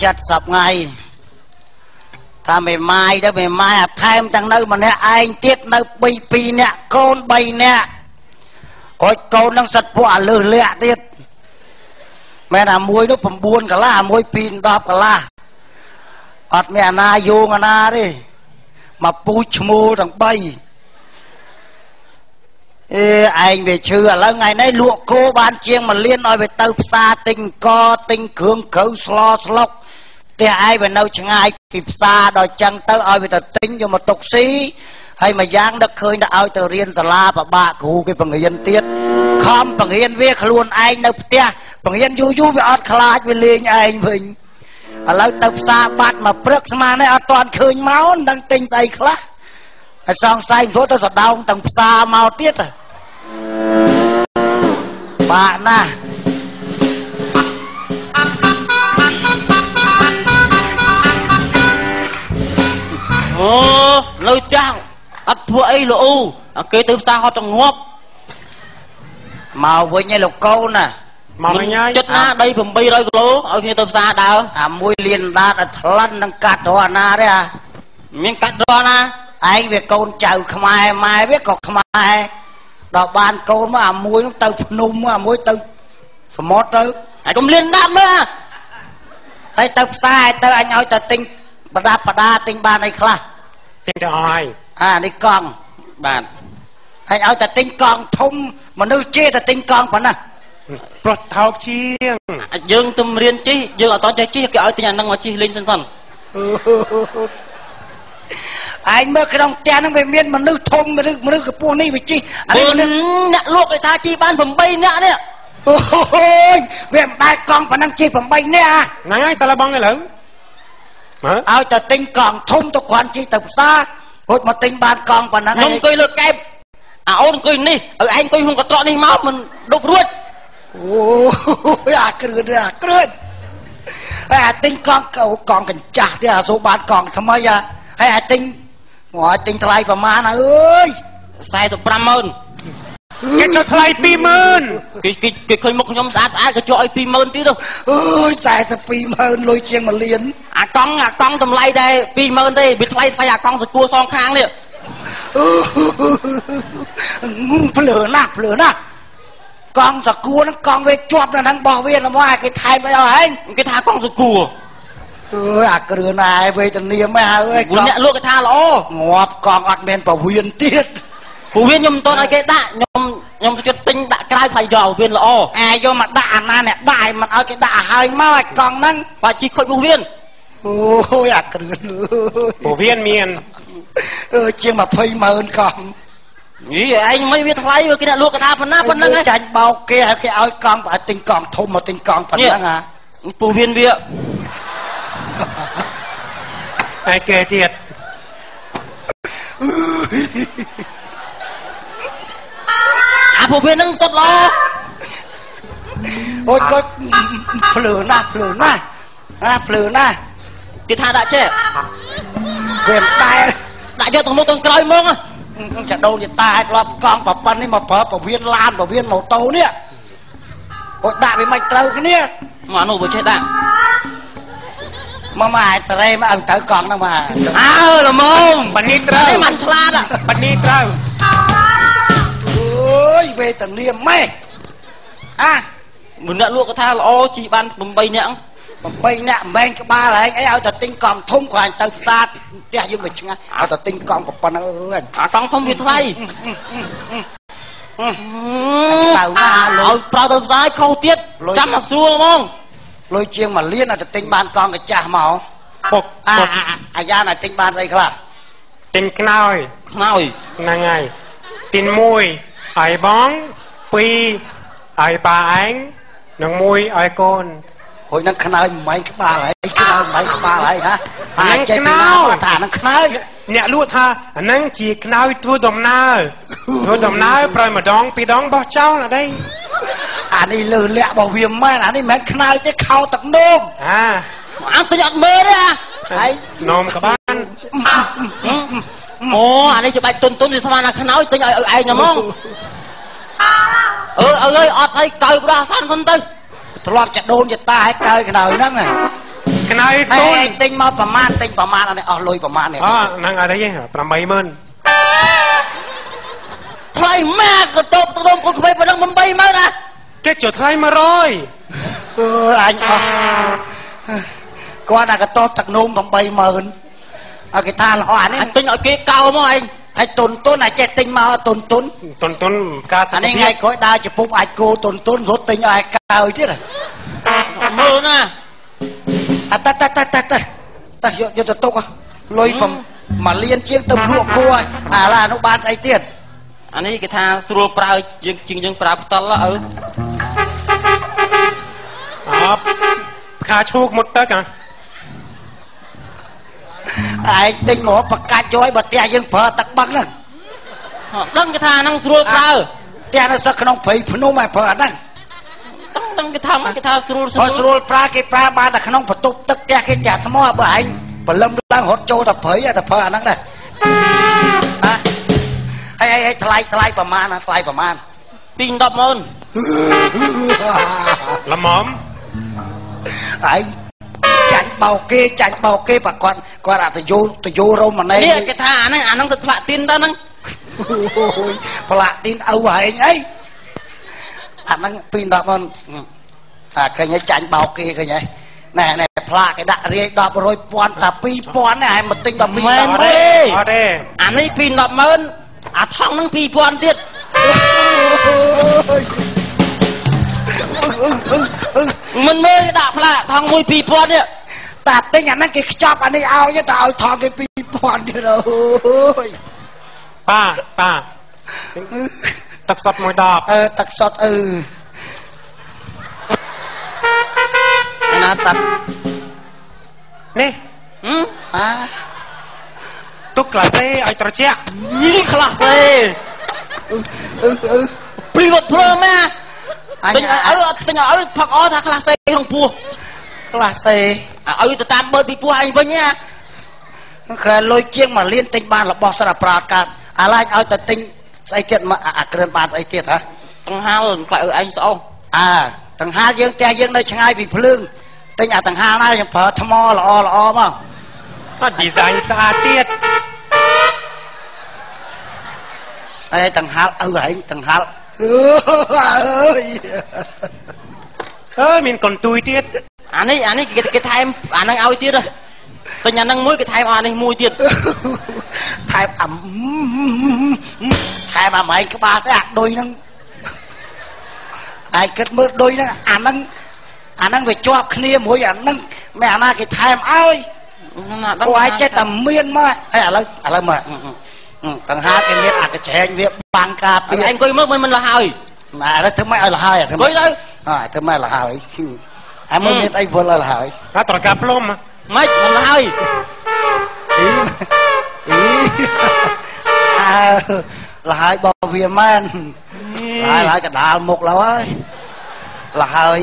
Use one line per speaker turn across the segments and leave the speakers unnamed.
chặt sập ngày ta mày mai đó mày mai à thêm tăng nơi mà nè anh tiết nơi pi nè con bay nè ôi con đang sạch quả lử lẹ tiết mẹ là muối nó phẩm buồn cả la muối pin đọp cả la ọt mẹ na vô ngà na đi mà pu chmô thằng bay ê, anh về chưa là ngày nay lụa cô ban chiêng mà liên nói về tàu xa tình co tình cường khẩu slo slok thì ai về đâu chẳng ai kịp xa đòi chân tới ai về tờ tính cho một tục sĩ hay mà giang đất khơi đã ai tờ riêng giả la và bà cụ cái bằng yên tiết không bằng yên viết luôn anh đâu tia bằng yên du du về ọt khá về liền anh mình ở lâu tập xa bát mà bớt mà này toàn khơi máu đang tinh say khá xong say số tôi giọt đau tập xa mau tiết à bạn à
ồ lâu chăng ắt thua ấy lộ kế từ xa họ trong ngóp
màu với nhau lục câu nè
màu này nhá
chất na đây phẩm bay rồi lố ở phía từ xa đâu
mùi liền đa là lăn đang cắt đồ na đấy à
miếng cắt đó na
anh về con chào không ai mai biết còn không ai đó ban con mà mùi nó tao nung mà mùi tao phải mót tới
ai cũng liên đam nữa
thấy tao sai tao anh ơi tao tinh bà đa tinh ban này khla
tinh cho ai
đi con
bạn
anh ơi tao tinh con thung mà nữ chê tao tinh con phải nè
bật thao chiêng
dương tâm liên chi dương ở toàn chơi chi cái ở từ nhà năng mà chi lên sân sân
anh mới cái đồng tiền nó về miền mà nữ thung mà nữ cái buôn này về chi
anh nè luộc người ta chi ban phẩm bay nè đấy
ôi về ba con phải năng chi phẩm bay nè à
nãy ai sao là băng cái lớn
ơi tao tinh con thung tao quan chi tập xa hốt mà tinh ban con phải năng
nông cây lược kẹp ôn cây này ở anh cây không có trọ này máu mình đục ruột
ôi cơn tinh con cậu con cần trả thì số ban con không ai à hay tinh ngoài tinh thay và má này ơi
sai số 50,000
cái cho thay 20,000
cái khơi một nhóm sát cái cho ai 20,000 tí đâu
ôi sai số 20,000 lôi chiên mà liền
con tầm lay đây 20,000 đây biết lay sai con sẽ cua song khang đi
lửa nè con sẽ cua nó con về chọp là đang bỏ viên là ngoài cái thay bây giờ anh
cái tha con sẽ cua
ơi cửa này về tận niệm mà ơi
con nhận luôn cái tha lỗ
ngọt con ọt men bảo viên tiết
của viên nhom tôi nói cái đạ nhom sẽ tinh đạ cái phải giàu viên lỗ
ai vô mà đạ na nè bài mà nói cái đạ hai mai con năng
và chỉ khôi của viên
ôi cửa
của viên miền
chiên mà phơi mà hơn con
nghĩ anh mới biết lấy cái đạ luôn cái tha phần năng ấy
tranh bao kia cái ơi con phải tinh con thùng mà tinh con phần năng à
của viên viện
ai kê thiệt
phổ biến năng sốt lo
ôi có phở na
cái tha đã chết
quyền tay
đã cho thằng một thằng cày mông à
chả đâu thì tay lo con và pan ấy mà phở bảo viên lan bảo viên màu tấu nè ôi đại với mạch trâu cái nè
mà nổ vừa chết đã
mà mày từ đây mà tới con đâu mà
là mông
bánh nít trâu
cái màn khla đã
bánh nít trâu
ôi về tận niệm mày
mình đã luôn cái tha là ô chị ban bầm bay nhãng
bây nè men cái ba là anh ấy ở tận tinh còn thung khoản từ xa để dùng mình chăng ở tận tinh còn của pan ơi
con thông việt thay
tàu na
lối bao tàu dài khâu tiết chăm mà xua đúng không
lôi chiêng mà liên ở tận tinh ban con cái cha màu gia này tinh ban đây không
tinh knoi năng ngày tinh mùi ai bóng pi ai bà ánh nâng mùi ai con
hồi nó khơi mấy cái ba lại hả
năng knoi
thả nó khơi
nhẹ luôn tha năng chỉ knoi thua đầm na rồi mà đón pi đón bao cháu là đây
đi lừa lẹ bảo viêm mai đi mấy khơi chứ khâu tận đôm
ăn tôi nhặt mơ đấy
đấy
nôm các bạn
anh ấy chụp bài tuần thì sao mà khăn nói tôi nhặt ai nhầm không ơi ọt ấy cởi ra san phân tư
tôi lo chặt đôn chặt ta hay cởi cái nào nấng này
ខ្នើយទូន
ទិញមកប្រមាណទិញប្រមាណអត់អស់លុយប្រមាណនេះ
ហ្នឹងអត់អីទេ 80000
ថ្លៃម៉ាកតបទៅដុំគាត់ក្មេងប៉ុណ្ណឹង 80000 ណា
គេចុះថ្លៃ 100
អញអស់គាត់តែកតបទឹកនោម 80000 ឲ្យគេថាល្អអានេះ
ទិញឲ្យគេកោមកឯង
ហើយតុនអាចចេះទិញមកតុន
ការ
អានេះថ្ងៃក្រោយដើរជពុំអាចគោតុនរត់ទិញឲ្យកោទៀត
មើលណា
អត់តយកទៅទុកលុយ1លានជាងទៅលក់គោឲ្យអាឡានោះបានស្អីទៀត
អានេះគេថាស្រួលប្រើជាងយើងប្រើផ្ទាល់ឪ
ខាឈូកមុតទឹកឯង
ទិញមកបកាច់យកឲ្យបើផ្ទះយើងប្រើទឹកបឹងហ្នឹង
ដឹងគេថាហ្នឹងស្រួលប្រើ
ផ្ទះនៅសឹកក្នុងព្រៃភ្នំឲ្យប្រើអាហ្នឹង
ដឹងគេថាស្រួល
ប្រើគេប្រើបានតែក្នុងបន្ទប់ទឹកផ្ទះគេចាក់ថ្មបើឯងព្រលឹមឡើងរត់ចូលតែព្រៃតែប្រើអាហ្នឹងដែរហើយថ្លៃប្រមាណថ្លៃប្រមាណ
210,000
ល្មម
ឯងចាញ់បោកគេបើគាត់អត់ទៅយោរ៉ូម៉ាណេ
នេះគេថាអាហ្នឹងទៅផ្លាក់ទីនទៅហ្នឹង
អូយផ្លាក់ទីនឪហែងអីអាហ្នឹង 210,000 ថាឃើញឲ្យចាញ់បោកគេឃើញហើយណែផ្លាកគេដាក់រាយ10 100,000ថា 2,000 នេះហើយមកទិញដល់ 2,000
អត់ទេអានេះ 210,000 អាថងហ្នឹង 2,000 ទៀតមិនមើលដាក់ផ្លាកថង 1 2,000 នេះ
តាទិញអាហ្នឹងគេខ្ចប់អានេះឲ្យតែឲ្យថងគេ 2,000 ទៀតអូយ
ប៉ាទឹកសុត1ដប
ទឹកសុតអាណាតា
នេះទុកក្លាសេឲ្យត្រជាក់
នេះក្លាសេព្រីវត្តព្រមណាទិញឲ្យផឹកអថាក្លាសេក្នុងពោះ
ក្លាសេ
ឲ្យទៅតាមបើពីពោះឯងវិញណា
គេលុយជាង1លានទិញបានរបស់ស្រាប់ប្រាតកើតអាឡាញឲ្យទៅទិញស្អីទៀតអាក្រឿនបានស្អីទៀតហ៎
ដង្ហាលខ្លាក់ឲ្យឯងស្អុះ
ដង្ហាលយើងផ្ទះយើងនៅឆ្ងាយពីភ្លើងទិញអាដង្ហាលណាយើងប្រើថ្មល្អមក
អត់ឌីហ្សាញស្អាតទៀត
ហើយដង្ហាលឪហែងដង្ហាល
មានកន្ទុយទៀត
អានេះគេថែមអាហ្នឹងឲ្យទៀតទិញអាហ្នឹងមួយគេថែមអានេះមួយទៀត
ថែមអាម៉ែងក្បាលស្អាតដូចហ្នឹងឯងគិតមើលដូចហ្នឹងអាហ្នឹងវាជាប់គ្នាមួយអាហ្នឹងមិនអាណាគេថែមឲ្យអូឯងចេះតែមានមកហើយឥឡូវមកដង្ហាគេមានអាកញ្ឆែងវាបាំងការពារ
ឯងអង្គុយមើលមិនលះហើយ
ណាឥឡូវធ្វើម៉េចឲ្យលះហើយ
អង្គុយទៅ
ធ្វើម៉េចលះហើយអាមើលមានអីវិលឲ្យលះហើយ
ត្រកាភ្លុំ
មិនលះហើយ
លះហើយបងវាមែនលះហើយកដាលមុខឡើយលះហើយ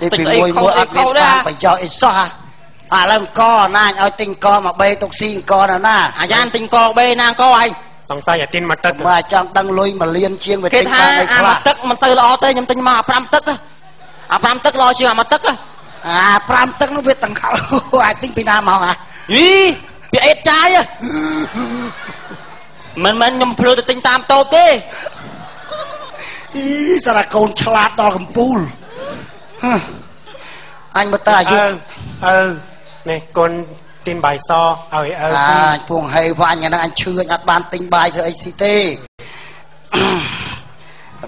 ពីមួយអត់មានបានប្រយោជន៍អីសោះឥឡូវអង្គណាឲ្យទិញអង្គមកបេទុកស៊ីអង្គនៅណា
អាយ៉ានទិញអង្គបេណាអង្គឯង
សង្ស័យអាទិញមកទឹក
មកចង់ដឹងលុយ1លានជាងវាទិញបានអីខ្លះ
ទឹកមិនទៅល្អទេខ្ញុំទិញមក5ទឹកអា5ទឹកល្អជាងអា1ទឹក
5ទឹកនោះវាតង្កល់អាចទិញពីណាមក
ពីអេតចាយមិនខ្ញុំភ្លើទៅទិញតាមតូបទេ
សារកូនឆ្លាតដល់កំពូលអញមើលតើអាយុ
នេះកូនទិញបាយសឲ្យ
ស៊ីពងហេវ៉ាញ់ហ្នឹងអញឈឺអញអត់បានទិញបាយធ្វើអីស៊ីទេ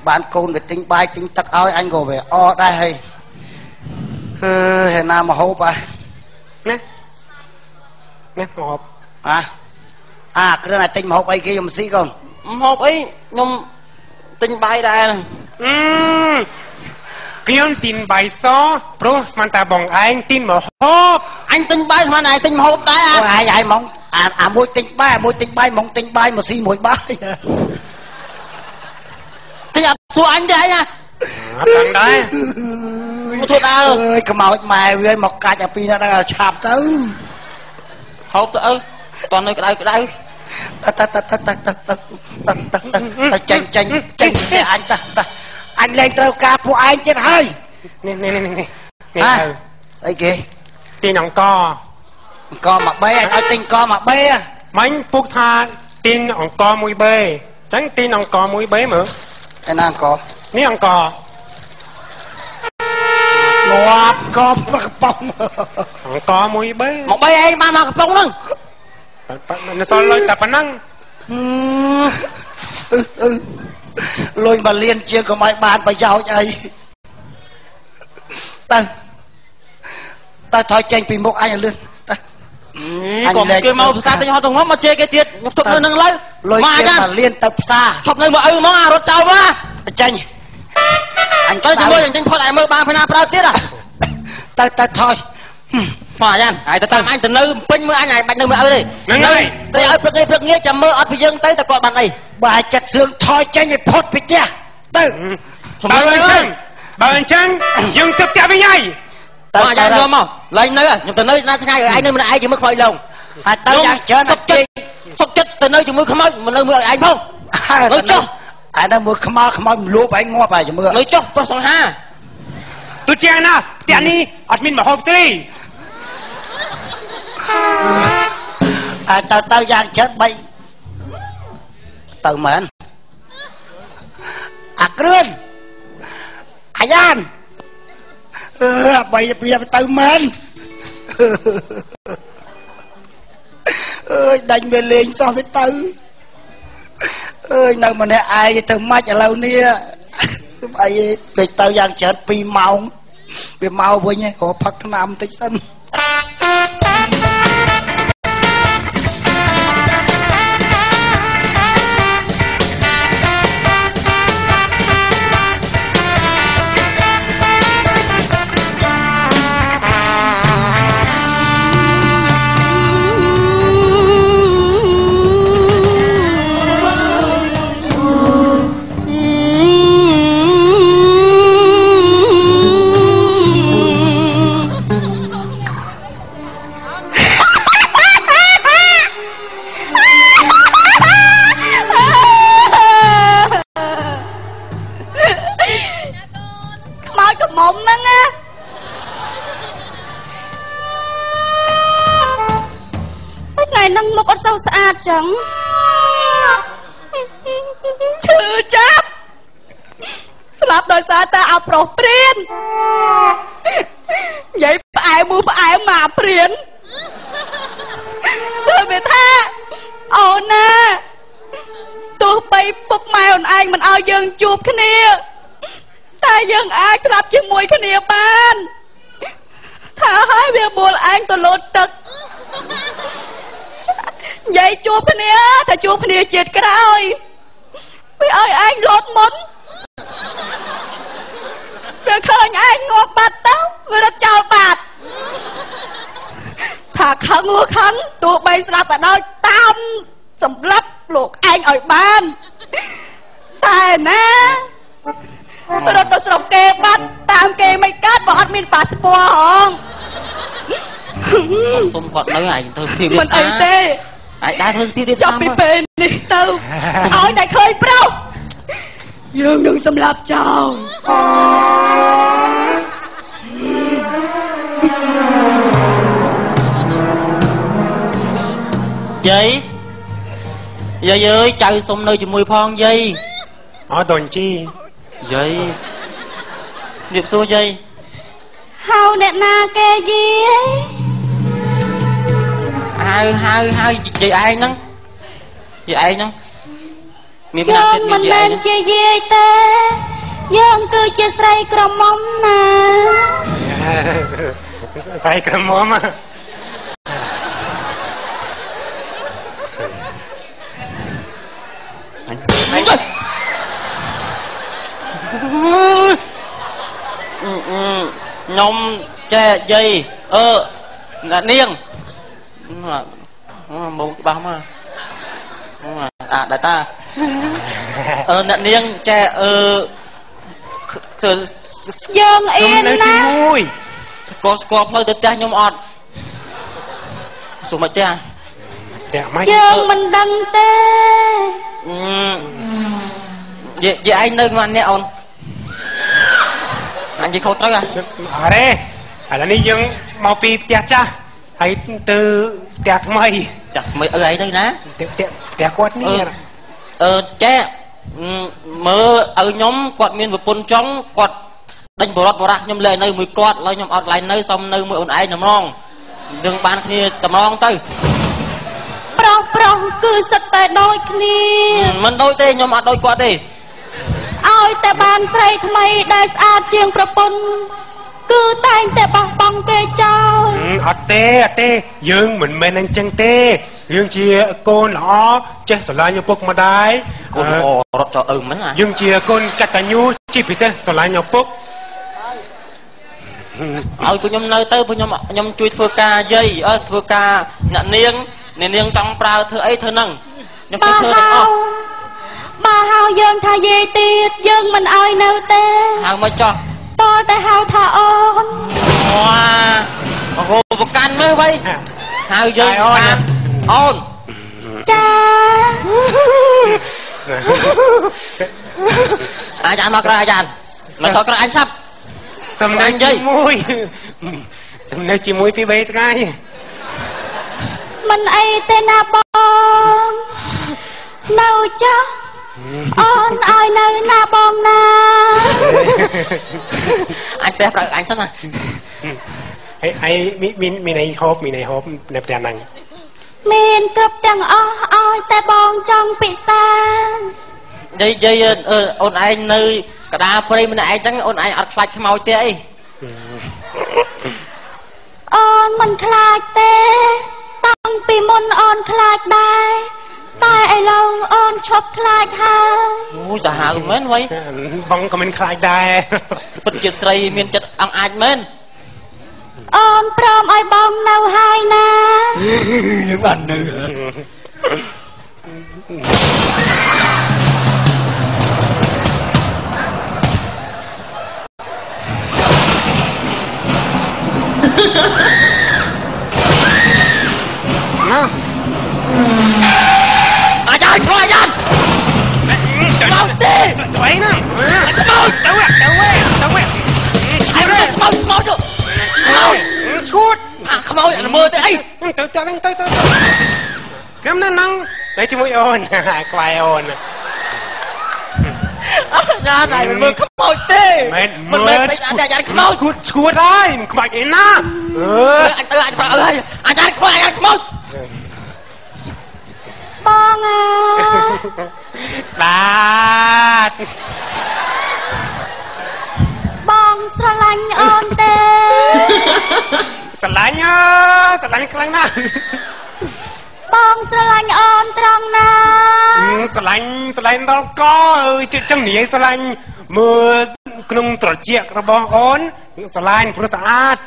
បានកូនវាទិញបាយទិញទឹកឲ្យអញក៏វាអដែរហើយហេណាមកហូប
នេះមកហូប
គ្រឿងតែទិញមកហូបអីគេខ្ញុំស៊ីកូន
មកហូបអីខ្ញុំទិញបាយដែរ
ខ្ញុំទិញបាយសព្រោះស្មានតាបងឯងទិញមកហូប
អញទិញបាយស្មានឯងទិញមកហូបដែរ
ឯងហ្មងមួយទិញបាយមួយទិញបាយហ្មងទិញបាយមកស៊ីមួយបាយ
ទិញអត់ធូរអញទេអញ
អត់ដឹងដែរ
មកធូរដើ
អើយខ្មោចម៉ែវាមកកាច់អាពីណាដល់ឆាប់ទៅ
ហូបទៅអើតន់នៅក្តៅ
ទៅចេញអញទៅអញលែងត្រូវការពួកឯងទៀតហើយ
នេះ
ស្អីគេ
ទីនអង្គ
មកបេឲ្យទិញកមកបេ
មិញពុកថាទីនអង្គមួយបេចឹងទីនអង្គមួយបេមើល
ឯណាអង្គ
នេះអង្គ
ងាប់កបកំប៉ុង
អង្គមួយបេ
មកបេអីបានមកកំប៉ុងហ្នឹង
នៅសល់លុយតែប៉ុណ្ណឹង
លុយមកលៀនជាងកុំឲ្យបានប្រយោជន៍អីតើថយចេញពីមុខអញលឿន
កុំគេមកផ្សារទិញហត់ទៅមកជេរគេទៀតខ្ញុំទប់នៅនឹងឡើយ
លុយគេមកលៀនទៅផ្សារ
ទប់នៅមកឪហ្មងអារត់ចោលមក
ចេញ
អញទៅជាមួយអញចេញផុតឯមើលបានផ្នែកប្រើទៀត
ទៅថយ
មកយ៉ានហើយទៅតាមអញទៅនៅពេញមើលអញហើយបាច់នៅមើលឪទេ
ហ្នឹងហើយ
តែឲ្យព្រឹកងារចាំមើលអត់ពីយើងទៅតែគាត់បានអី
បើចិត្តសឿងថយចេញឲ្យផុតពីផ្ទះទៅ
បើអញ្ចឹងយើងទៅផ្ទះវិញហើយ
តើយ៉ានយកមកឡើងនៅខ្ញុំទៅនៅណាឆ្ងាយឲ្យឯងនៅម្នាក់ឯងជាមួយខ្មោចឡង
ហើយទៅយ៉ាងច្រើន
សុកចិត្តទៅនៅជាមួយខ្មោចមិននៅមើលឯងផងនៅចុះ
ឯនៅមើលខ្មោចមលូបឯងងាប់ហើយមើល
នៅចុះប្រុសសង្ហា
ទូជាណាផ្ទះនេះអត់មានមហូបស្រី
ទៅយ៉ាងច្រើន3ទៅមែនអាគ្រឿនអាយ៉ានបីពីទៅមែនអើយដាច់វាលេងសោះវាទៅអើយនៅម្នាក់ឯងទៅម៉ាច់ឥឡូវនេះអីពេកទៅយ៉ាងច្រើន2ម៉ោងវាមកវិញហ៎ក៏ផឹកថ្នាំបន្តិចសិន
ស្អាតចឹងឈឺចាប់ស្លាប់ដោយសារតែអាប្រុសព្រាននិយាយផ្អែមមួយផ្អែមមកព្រានសើវាថាអូនណាទោះបីពុកម៉ែអូនឯងមិនឲ្យយើងជួបគ្នាតែយើងអាចស្លាប់ជាមួយគ្នាបានថាឲ្យវាមូលឯងទៅលោតទឹកនិយាយជួបគ្នាថាជួបគ្នាជាតិក្រោយវាឲ្យឯងលោតមុនវាឃើញឯងងាប់បាត់ទៅវារត់ចោលបាត់ថាខឹងហួខឹងទោះបីស្លាប់ក៏ដោយតាមសម្លាប់លោកឯងឲ្យបានតែណារត់ទៅស្រុកគេបាត់តាមគេមិនកើតបើអត់មានប៉ាសពតហង
សុំគាត់នៅឯងទៅពី
វាមិនអីទេ
ឯងដើរធ្វើស្ទីទៀត
ចាប់ពីពេលនេះទៅឲ្យតែឃើញប្រុសយើងនឹងសម្លាប់ចោល
យាយអើយចៅសុំនៅជាមួយផងយាយ
អត់តន់ជី
យាយនិយាយសួរយាយ
ហៅអ្នកណាគេយាយ
ហៅយាយឯងហ្នឹងមាន
ណាទៀតមិនមែនជាយាយទេយើងគឺជាស្រីក្រមុំណា
ស្រីក្រមុំ
ខ្ញុំចេះយាយអ្នកនាងមកច្បាស់មកđại taអ្នកនាងចេះ
យើងអៀនណា
ស្គាល់ផ្លូវទៅផ្ទះខ្ញុំអត់សុំមកផ្ទះ
យើងមិនដឹងទេ
និយាយឯងនៅក្នុងអ្នកអូនអញនិយាយខុសត្រូវហ៎
អរេ là này dương mau pi tia cha hay từ tia mày
mày ở đây nè
tia quạt ní
cha mơ ở nhóm quạt miền vực pôn trống quạt đánh bò ra nhóm lệ nơi mùi quạt lấy nhóm ọt lại nơi xong nơi mùi ồn ai nằm non đừng bàn kia tầm non tới
prong cứ sật tại đôi kia
mình đôi tê nhóm ọt đôi quạt đi
ôiแต่บ้านใส่ทำไมได้สะอาดเจียงประปนคือแต่งแต่บองบองเกเจ้า
อดเต้យើងមិនមែនអញ្ចឹងទេយើងជាកូនល្អចេះស្រឡាញ់ឪពុកម្ដាយក
ូនល្អរត់ចោលឪមិនណា
យើងជាកូនកតញ្ញូជាពិសេសស្រឡាញ់ឪពុក
ឲ្យពួកខ្ញុំនៅទៅពួកខ្ញុំជួយធ្វើការយាយធ្វើការអ្នកនាងចង់ប្រើធ្វើអីធ្វើហ្នឹងខ្ញុំធ្វើទាំងអស់
បើហៅយើងថាយាយទៀតយើងមិនឲ្យនៅទេ
ហៅមកចោះ
តើតែហៅថាអូន
វ៉ាហូបប្រកាន់មើលវ៉ៃហៅយើងថាអូន
ចា
អាចារ្យមកក្រៅអាចារ្យមកសក់ក្រៅអញឆាប់
សំណាញ់ជាមួយពី3ថ្ងៃ
មិនអីទេណាបងនៅចោះអូនឲ្យនៅណាបងណា
អញផ្ទះប្រើអញសិនណា
ហើយមានអីហូបនៅផ្ទះហ្នឹង
មានគ្រប់ទាំងអស់ឲ្យតែបងចង់ពិសា
យាយអូនឯងនៅកដាលព្រៃម្នាក់ឯងចឹងអូនឯងអត់ខ្លាចខ្មោចទេអី
អូនមិនខ្លាចទេតាំងពីមុនអូនខ្លាចដែរតែឥឡូវអូនឈប់ខ្លាចហើយ
អូសាហាវមែនវ៉ៃ
បងក៏មិនខ្លាចដែរ
ពិតជាស្រីមានចិត្តអង្អាចមែន
អូនព្រមឲ្យបងនៅហើយណា
យើងបាននៅអាចារ្យខ្មោចយ៉ាន់ខ្មោចទេ
ទៅអីណា
ខ្មោចទៅ
ហើយ
ខ្មោចឈួតអាខ្មោចអត់មើលទេអី
ទៅខ្ញុំនៅនឹងតែជាមួយអូនខ្វាយអូន
យ៉ាណៃមិនមើលខ្មោចទេ
មិន
មែនពេកអាចារ្យខ្មោច
ឈួតហើយខ្វាច់អីណា
អញទៅអញប្រើហើយអាចារ្យខ្មោច
បង
បាទ
បងស្រឡាញ់អូនទេ
ស្រឡាញ់ខ្លាំងណាស់
បងស្រឡាញ់អូនត្រង់ណា
ស្រឡាញ់ដល់កជិះចំនីស្រឡាញ់មើលក្នុងត្រចៀករបស់អូនស្រឡាញ់ព្រោះស្អាត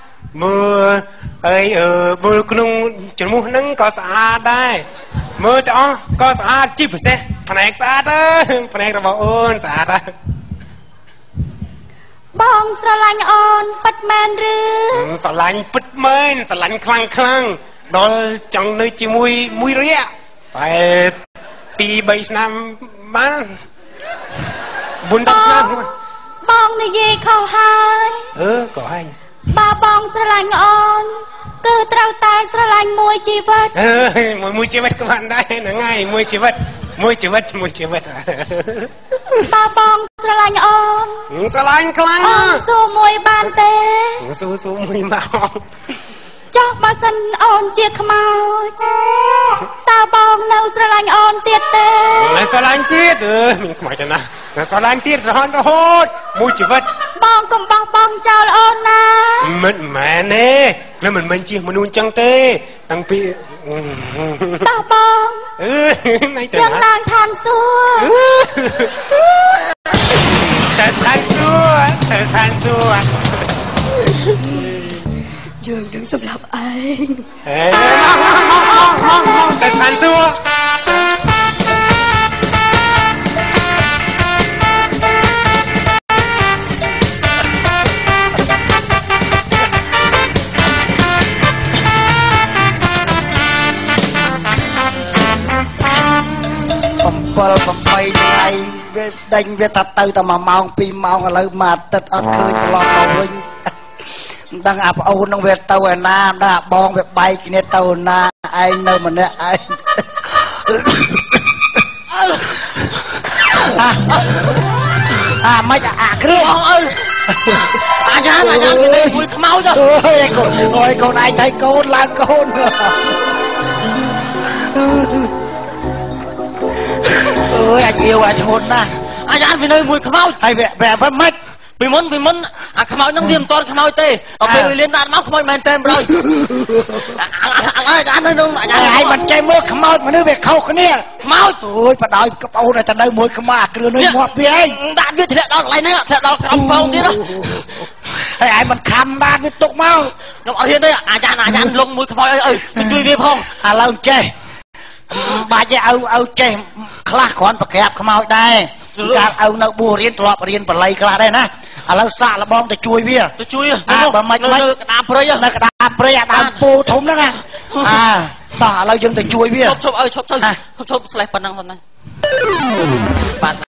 មើលមើលក្នុងច្រមុះហ្នឹងក៏ស្អាតដែរមើលទាំងអស់ក៏ស្អាតជាពិសេសផ្នែកស្អាតផ្នែករបស់អូនស្អាតដែរ
បងស្រឡាញ់អូនពិតមែនឬ
ស្រឡាញ់ពិតមែនស្រឡាញ់ខ្លាំងដល់ចង់នៅជាមួយមួយរយៈតែ2-3ឆ្នាំបាន4-10ឆ្នាំ
បងនិយាយខុសហើយ
ក៏ហើយ
បើបងស្រឡាញ់អូនគឺត្រូវតែស្រឡាញ់មួយជីវិត
មួយជីវិតក៏បានដែរហ្នឹងហើយមួយជីវិត
បើបងស្រឡាញ់អូន
ស្រឡាញ់ខ្លាំង
អូនស៊ូមួយបានទេ
ស៊ូមួយមក
ចុះបើសិនអូនជាខ្មោចតើបងនៅស្រឡាញ់អូនទៀតទេ
ស្រឡាញ់ទៀតមានខ្មោចទេណាស្រឡាញ់ទៀតរហូតមួយជីវិត
បងកុំបោះបង់ចោលអូនណា
មិនមែនទេខ្ញុំមិនមែនជាមនុស្សអញ្ចឹងទេតាំងពី
តើបង
ចាំ
ឡើងឋានសួគ៌
តែឋានសួគ៌
យើងនឹងសម្រាប់ឯង
តែឋានសួគ៌
7-8ថ្ងៃវាដេញវាថាទៅតែ1ម៉ោង2ម៉ោងឥឡូវមួយអាទិត្យអត់ឃើញត្រឡប់មកវិញ đang áp âu nông về tàu ở na đã bong về bay kia tàu na anh đâu mà nè anh mấy cái
Bong ơi anh dán cái vui mau cho
ôi con ai thấy con là con ơi anh yêu anh hôn na
anh dán về nơi vui mau
hay về với mách
vì muốn khmau năng viêm toàn khmau tê ở bên liên đàn máu khmau men tem rồi anh nói
ai mình chơi mưa khmau mà nó về khâu cái nè
máu
ôi mà đòi cái bao này ta nơi mũi khmau cửa nơi mọt về ấy
đạn biết thiệt đó lại nữa thiệt đó không bao tí đó
ai mình khăm đạn biết tục mau
nó ở hiện đây anh lông mũi khmau ơi chui về không
lâu chơi bà chơi âu chơi khla còn phải kẹp khmau đâyการเอาเนื้อบัวเรียนตลอดเรียนปลายกล้าได้นะเราสาละบองแต่ช่วยเบี้ยบะไม่กระดาษเปรย์นะกระดาษเปรย์ดาปูถมแล้วไงต่อเรายังแต่ช่วยเบี้ย
ชบสไลด์ปนังตอนนั้น